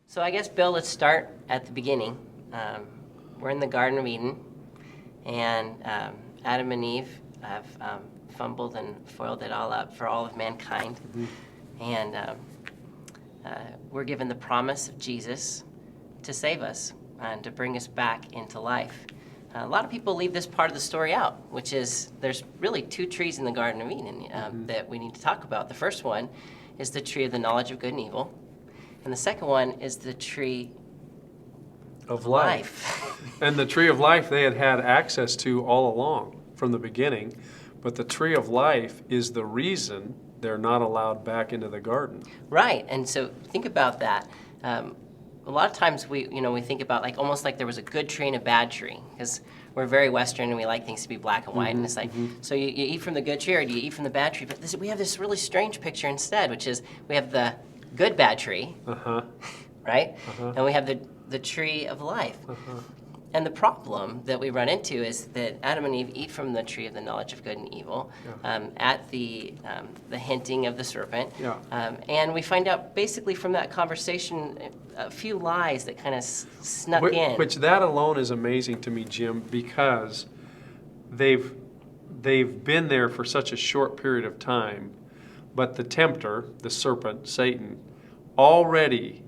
So I guess, Bill, let's start at the beginning. We're in the Garden of Eden, and Adam and Eve have fumbled and foiled it all up for all of mankind. And we're given the promise of Jesus to save us and to bring us back into life. A lot of people leave this part of the story out, which is there's really two trees in the Garden of Eden that we need to talk about. The first one is the tree of the knowledge of good and evil. And the second one is the tree of life. And the tree of life they had had access to all along from the beginning. But the tree of life is the reason they're not allowed back into the garden. Right. And so think about that. A lot of times we think about almost like there was a good tree and a bad tree, because we're very Western and we like things to be black and white. And it's like, so you eat from the good tree or do you eat from the bad tree? But we have this really strange picture instead, which is we have the good bad tree, right? And we have the tree of life. And the problem that we run into is that Adam and Eve eat from the tree of the knowledge of good and evil at the hinting of the serpent. And we find out basically from that conversation a few lies that kind of snuck in. Which that alone is amazing to me, Jim, because they've been there for such a short period of time, but the tempter, the serpent, Satan, already,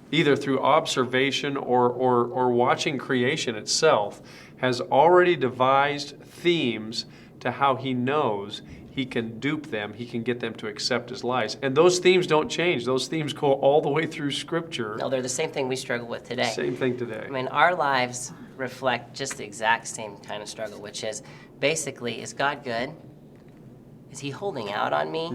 either through observation or watching creation itself, has already devised themes to how he knows he can dupe them, he can get them to accept his lies. And those themes don't change. Those themes go all the way through Scripture. No, they're the same thing we struggle with today. Same thing today. I mean, our lives reflect just the exact same kind of struggle, which is basically, is God good? Is he holding out on me?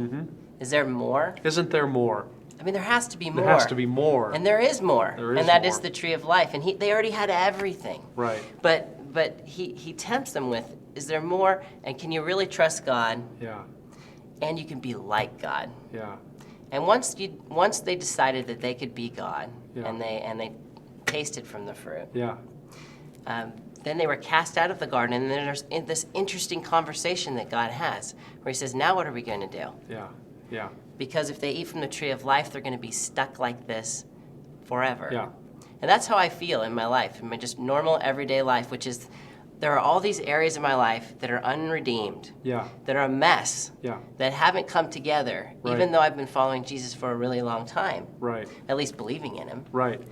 Is there more? Isn't there more? I mean, there has to be more. There has to be more. And there is more. There is and that more. is the tree of life. And they already had everything. Right. But he tempts them with, is there more? And can you really trust God? Yeah. And you can be like God. Yeah. And once they decided that they could be God, Yeah. and they tasted from the fruit, Yeah. then they were cast out of the garden. And then there's this interesting conversation that God has, where he says, now what are we going to do? Yeah. Yeah. Because if they eat from the tree of life, they're going to be stuck like this forever. Yeah. And that's how I feel in my life, in my just normal everyday life, which is there are all these areas in my life that are unredeemed, Yeah. that are a mess, Yeah. that haven't come together, Right. even though I've been following Jesus for a really long time, Right. at least believing in him. Right.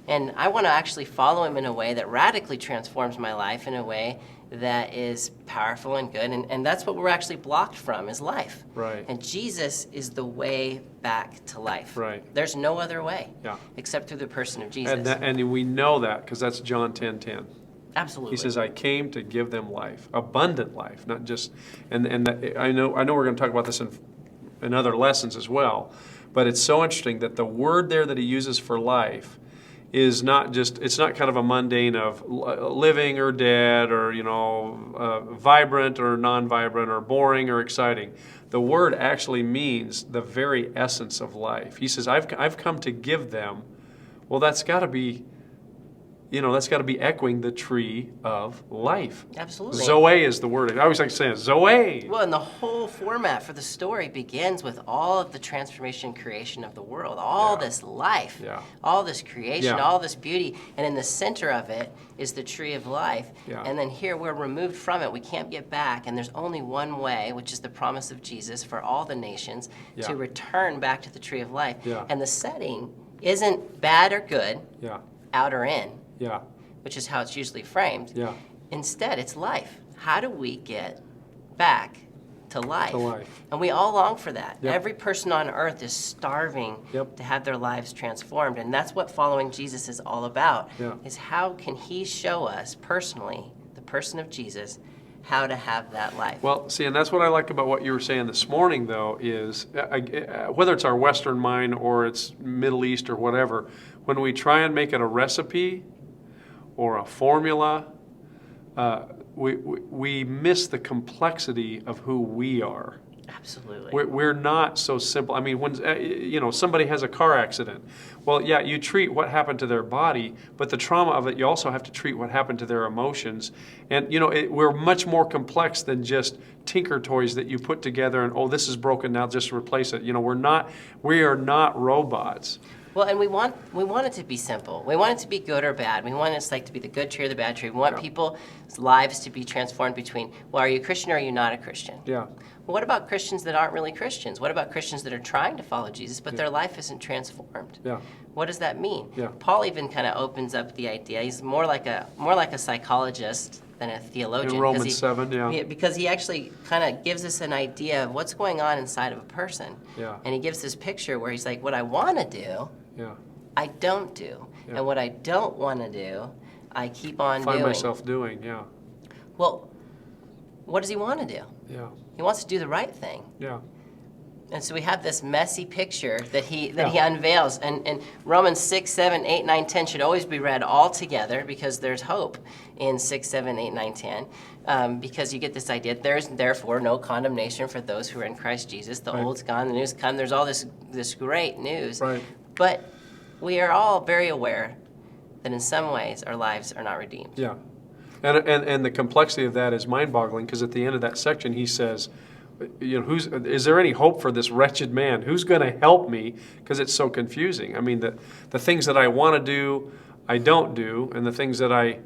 And I want to actually follow him in a way that radically transforms my life, in a way that is powerful and good. And that's what we're actually blocked from, is life. Right. And Jesus is the way back to life. Right. There's no other way. Yeah. Except through the person of Jesus. And we know that because that's John 10:10. Absolutely. He says, "I came to give them life, abundant life, not just." And that, I know we're going to talk about this in other lessons as well, but it's so interesting that the word there that he uses for life is not just, it's not kind of a mundane of living or dead or, vibrant or non-vibrant or boring or exciting. The word actually means the very essence of life. He says, I've come to give them. Well, that's got to be echoing the tree of life. Absolutely. Zoe is the word. I always like to say it, Zoe. Well, and the whole format for the story begins with all of the transformation and creation of the world, all this life, all this creation, all this beauty, and in the center of it is the tree of life. And then here we're removed from it. We can't get back, and there's only one way, which is the promise of Jesus for all the nations to return back to the tree of life. And the setting isn't bad or good, out or in. Yeah. Which is how it's usually framed. Yeah. Instead, it's life. How do we get back to life? To life. And we all long for that. Yep. Every person on earth is starving to have their lives transformed. And that's what following Jesus is all about, is how can he show us personally, the person of Jesus, how to have that life. Well, see, and that's what I like about what you were saying this morning, though, is whether it's our Western mind or it's Middle East or whatever, when we try and make it a recipe or a formula, we miss the complexity of who we are. Absolutely. We're not so simple. I mean, when somebody has a car accident, well, yeah, you treat what happened to their body, but the trauma of it, you also have to treat what happened to their emotions. And we're much more complex than just tinker toys that you put together and, oh, this is broken now, just replace it. We are not robots. Well, and we want it to be simple. We want it to be good or bad. We want it like to be the good tree or the bad tree. We want Yeah. people's lives to be transformed between, well, are you a Christian or are you not a Christian? Yeah. Well, what about Christians that aren't really Christians? What about Christians that are trying to follow Jesus, but their life isn't transformed? Yeah. What does that mean? Yeah. Paul even kind of opens up the idea. He's more like a psychologist than a theologian. In Romans 7, yeah. Because he actually kind of gives us an idea of what's going on inside of a person. Yeah. And he gives this picture where he's like, what I want to do, Yeah. I don't do. Yeah. And what I don't want to do, I keep on Find doing. myself doing, yeah. Well, what does he want to do? Yeah. He wants to do the right thing. Yeah. And so we have this messy picture that he Yeah. unveils. And Romans 6, 7, 8, 9, 10 should always be read all together because there's hope in 6, 7, 8, 9, 10. Because you get this idea, there's therefore no condemnation for those who are in Christ Jesus. The Right. old's gone, the new's come. There's all this great news. Right. But we are all very aware that in some ways our lives are not redeemed. Yeah. And the complexity of that is mind-boggling because at the end of that section he says, you know, is there any hope for this wretched man? Who's going to help me? Because it's so confusing. I mean, the things that I want to do, I don't do, and the things that I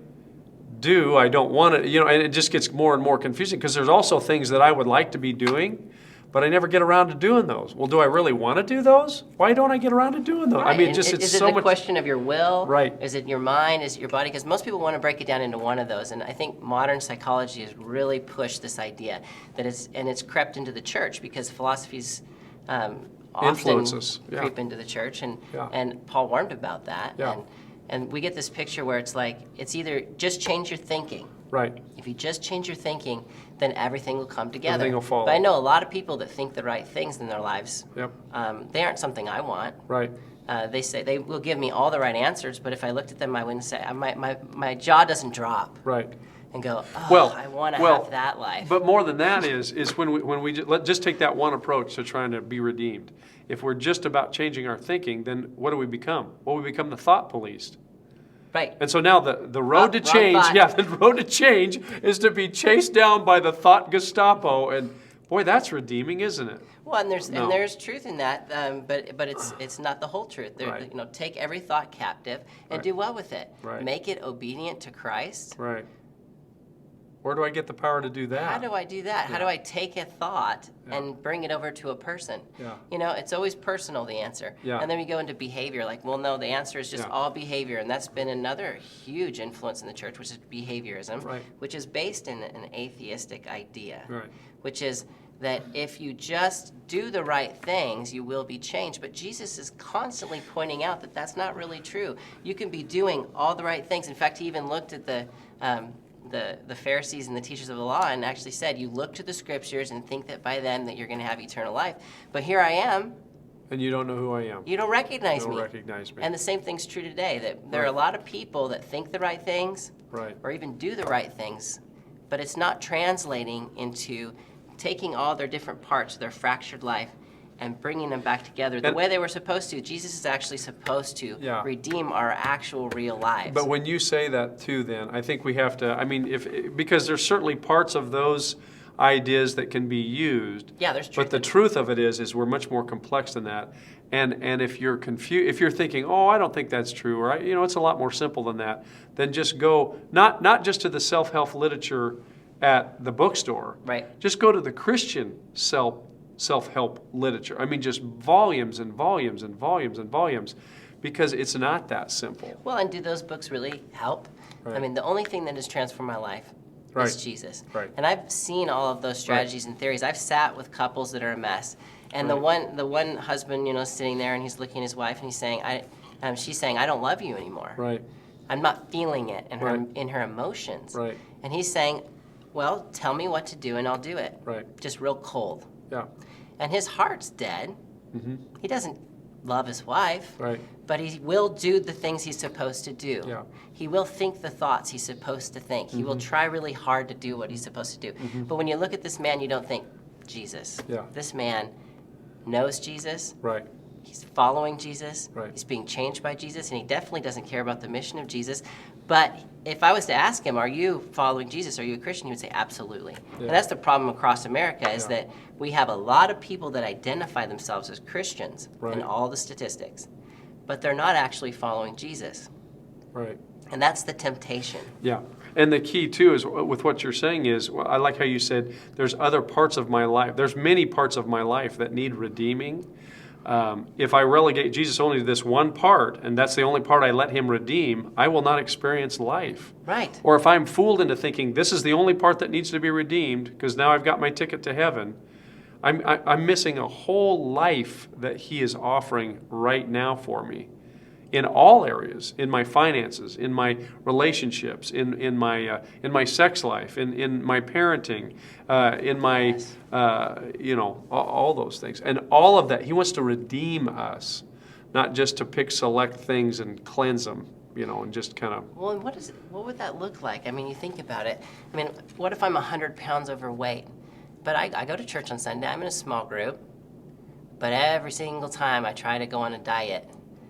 do, I don't want to, you know, and it just gets more and more confusing because there's also things that I would like to be doing, but I never get around to doing those. Well, do I really want to do those? Why don't I get around to doing those? Right. I mean, And just it's is it so the much. question of your will? Right. Is it your mind? Is it your body? Because most people want to break it down into one of those. And I think modern psychology has really pushed this idea that it's crept into the church because philosophies often Influences, yeah. creep into the church. Yeah. And Paul warned about that. Yeah. And we get this picture where it's like, it's either just change your thinking. Right. If you just change your thinking, then everything will come together. Everything will follow. But I know a lot of people that think the right things in their lives. Yep. They aren't something I want. Right. They say they will give me all the right answers, but if I looked at them, I wouldn't say my jaw doesn't drop Right. and go, oh, Well, I want to well, have that life. But more than that is when we just take that one approach to trying to be redeemed. If we're just about changing our thinking, then what do we become? Well, we become the thought police. Right. And so now the road to Wrong change, thought. yeah, the road to change is to be chased down by the thought Gestapo, and boy, that's redeeming, isn't it? Well, and No. there's truth in that, but it's not the whole truth. Right. You know, take every thought captive and Right. do well with it. Right. Make it obedient to Christ. Right. Where do I get the power to do that? How do I do that? How Yeah. do I take a thought Yeah. and bring it over to a person? Yeah. You know, it's always personal, the answer. Yeah. And then we go into behavior, like, well, no, the answer is just Yeah. all behavior. And that's been another huge influence in the church, which is behaviorism, Right. which is based in an atheistic idea, Right. which is that if you just do the right things, you will be changed. But Jesus is constantly pointing out that that's not really true. You can be doing all the right things. In fact, he even looked at the Pharisees and the teachers of the law and actually said, you look to the scriptures and think that by them that you're going to have eternal life. But here I am. And you don't know who I am. You don't recognize You me. don't recognize me. And the same thing's true today, that there are a Right. lot of people that think the right things Right. or even do the right things, but it's not translating into taking all their different parts of their fractured life and bringing them back together the And- way they were supposed to. Jesus is actually supposed to Yeah. redeem our actual real lives. But when you say that too, then I think we have to. I mean, because there's certainly parts of those ideas that can be used. Yeah, there's truth But the in it. truth of it is we're much more complex than that. And if you're confused, if you're thinking, oh, I don't think that's true, or it's a lot more simple than that, then just go not just to the self-help literature at the bookstore. Right. Just go to the Christian self-help literature. I mean, just volumes and volumes and volumes and volumes, because it's not that simple. Well, and do those books really help? I Right. mean, the only thing that has transformed my life Right. is Jesus. Right. And I've seen all of those strategies and theories. I've sat with couples that are a mess. And Right. the one husband, sitting there and he's looking at his wife and he's saying, she's saying, I don't love you anymore. Right. I'm not feeling it in her Right. in her emotions. Right. And he's saying, well, tell me what to do and I'll do it. Right. Just real cold. Yeah. And his heart's dead. Mm-hmm. He doesn't love his wife. Right. But he will do the things he's supposed to do. Yeah. He will think the thoughts he's supposed to think. He will try really hard to do what he's supposed to do. But when you look at this man, you don't think, Jesus. Yeah. This man knows Jesus. Right. He's following Jesus. Right. He's being changed by Jesus. And he definitely doesn't care about the mission of Jesus. But if I was to ask him, are you following Jesus? Are you a Christian? He would say, absolutely. Yeah. And that's the problem across America is Yeah. that we have a lot of people that identify themselves as Christians Right. in all the statistics. but they're not actually following Jesus. Right. And that's the temptation. Yeah. And the key, too, is with what you're saying is, well, I like how you said, there's other parts of my life. There's many parts of my life that need redeeming. If I relegate Jesus only to this one part, and that's the only part I let him redeem, I will not experience life. Right. Or if I'm fooled into thinking this is the only part that needs to be redeemed, because now I've got my ticket to heaven, I'm missing a whole life that he is offering right now for me. In all areas, in my finances, in my relationships, in my sex life, in my parenting, in my Yes. All those things, and all of that, he wants to redeem us, not just to pick select things and cleanse them, and just kind of. Well, and what would that look like? I mean, you think about it. I mean, what if I'm 100 pounds overweight? But I go to church on Sunday, I'm in a small group, but every single time I try to go on a diet,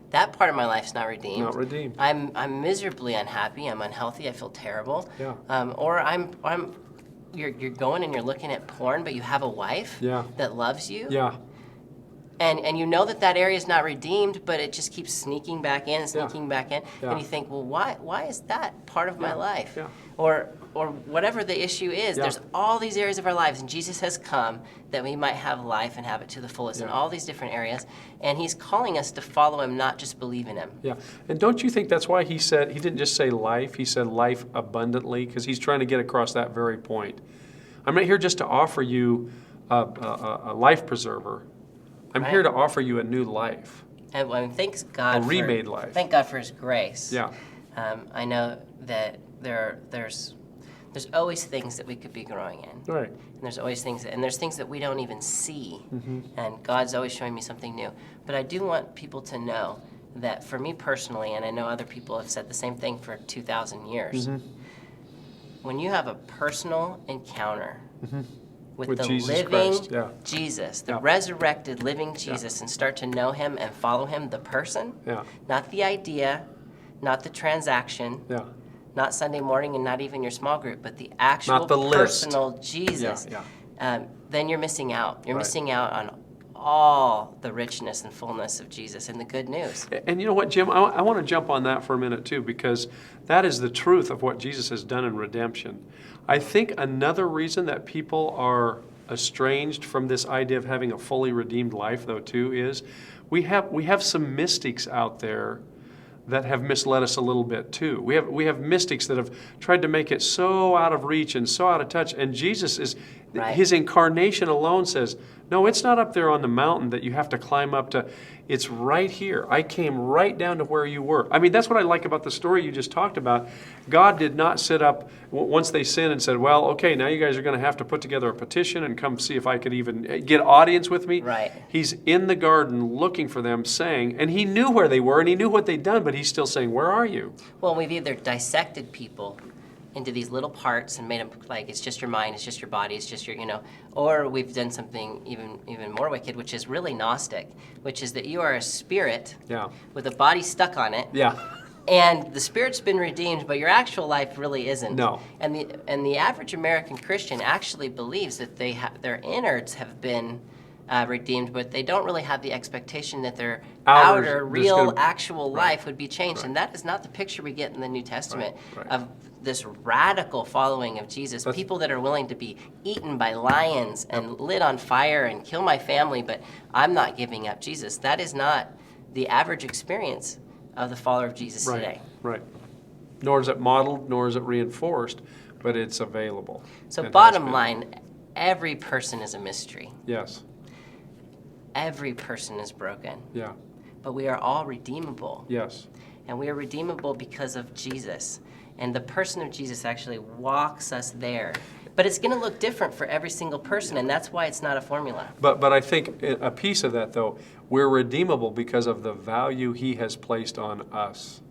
that part of my life's not redeemed. Not redeemed. I'm miserably unhappy. I'm unhealthy. I feel terrible. Yeah. Or you're going and you're looking at porn, but you have a wife Yeah. that loves you. Yeah. And you know that area is not redeemed, but it just keeps sneaking back in, sneaking back in. Yeah. And you think, well, why is that part of my life? Yeah. Or whatever the issue is, Yeah. there's all these areas of our lives, and Jesus has come that we might have life and have it to the fullest in Yeah. all these different areas. And he's calling us to follow him, not just believe in him. Yeah. And don't you think that's why he didn't just say life, he said life abundantly, because he's trying to get across that very point. I'm not here just to offer you a life preserver. I'm Right. here to offer you a new life. And I mean, thanks God A remade life. Thank God for his grace. Yeah. I know that there's always things that we could be growing in. Right. And there's always things that we don't even see. Mm-hmm. And God's always showing me something new. But I do want people to know that for me personally, and I know other people have said the same thing for 2,000 years, Mm-hmm. when you have a personal encounter with With the Jesus living Christ, yeah. Jesus, the Yeah. resurrected living Jesus, and start to know him and follow him, the person, Yeah. not the idea, not the transaction, Yeah. not Sunday morning and not even your small group, but the actual Not the list. personal Jesus, Yeah. then you're missing out. You're Right. missing out on all the richness and fullness of Jesus and the good news. And you know what, Jim? I want to jump on that for a minute, too, because that is the truth of what Jesus has done in redemption. I think another reason that people are estranged from this idea of having a fully redeemed life, though, too, is we have some mystics out there that have misled us a little bit, too. We have mystics that have tried to make it so out of reach and so out of touch, and Jesus is... Right. His incarnation alone says, no, it's not up there on the mountain that you have to climb up to. It's right here. I came right down to where you were. I mean, that's what I like about the story you just talked about. God did not sit up once they sinned and said, well, okay, now you guys are going to have to put together a petition and come see if I could even get audience with me. Right. He's in the garden looking for them, saying, and he knew where they were and he knew what they'd done, but he's still saying, where are you? Well, we've either dissected people into these little parts and made them like it's just your mind, it's just your body, it's just your, or we've done something even more wicked, which is really Gnostic, which is that you are a spirit Yeah. with a body stuck on it. Yeah. And the spirit's been redeemed, but your actual life really isn't. No. And the average American Christian actually believes that their innards have been redeemed, but they don't really have the expectation that their Outward, outer, just real, gonna- actual Right. life would be changed. And that is not the picture we get in the New Testament Right. of this radical following of Jesus. That's- People that are willing to be eaten by lions and lit on fire and kill my family, but I'm not giving up Jesus. That is not the average experience of the follower of Jesus today. Right. Nor is it modeled, nor is it reinforced, but it's available. So It has bottom been. line, every person is a mystery. Yes. Every person is broken, Yeah. but we are all redeemable. Yes. And we are redeemable because of Jesus. And the person of Jesus actually walks us there. But it's going to look different for every single person, and that's why it's not a formula. But I think a piece of that, though, we're redeemable because of the value he has placed on us.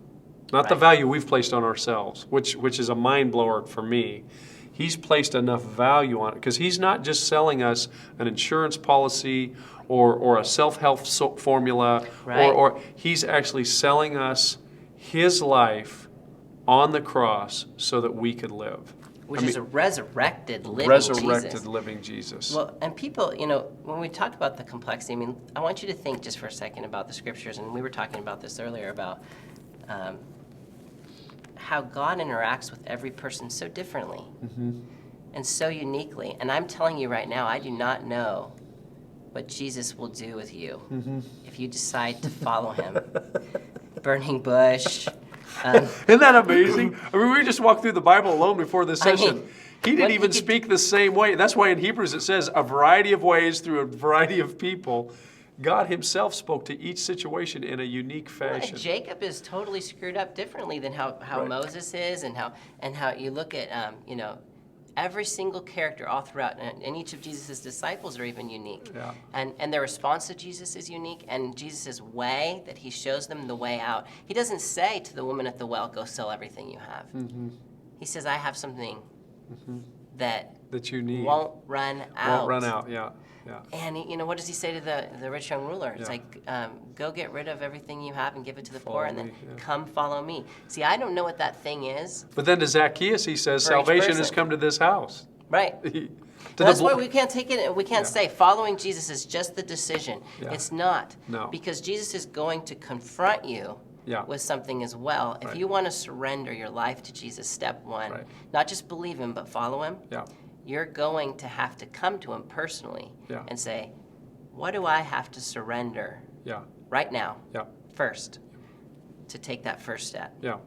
Not the Right. value we've placed on ourselves, which is a mind blower for me. He's placed enough value on it because he's not just selling us an insurance policy or a self-help formula, Right. or he's actually selling us his life on the cross so that we could live. which I is mean, a resurrected living resurrected Jesus. living Jesus. Well, and people, when we talk about the complexity, I mean, I want you to think just for a second about the scriptures, and we were talking about this earlier about how God interacts with every person so differently and so uniquely. And I'm telling you right now, I do not know what Jesus will do with you if you decide to follow him. Burning bush. Isn't that amazing? I mean, we just walked through the Bible alone before this I session. mean, He didn't what even he could- speak the same way. That's why in Hebrews it says a variety of ways through a variety of people. God himself spoke to each situation in a unique fashion. Jacob is totally screwed up differently than how Right. Moses is, and how you look at every single character all throughout, and each of Jesus' disciples are even unique. Yeah. And their response to Jesus is unique, and Jesus' way that he shows them the way out. He doesn't say to the woman at the well, go sell everything you have. He says, I have something that That you need. won't run out. Won't run out, yeah. Yeah. And what does he say to the rich young ruler? It's Yeah. like, go get rid of everything you have and give it to the Follow poor, and then me, yeah. come follow me. See, I don't know what that thing is. But then to Zacchaeus he says, For each salvation has person. come to this house. Right. To That's the why bl- we can't take it. We can't Yeah. say following Jesus is just the decision. Yeah. It's not. No. Because Jesus is going to confront you Yeah. with something as well. If Right. you want to surrender your life to Jesus, step one, Right. not just believe him, but follow him. Yeah. You're going to have to come to him personally Yeah. and say, what do I have to surrender Yeah. right now, Yeah. first, to take that first step? Yeah.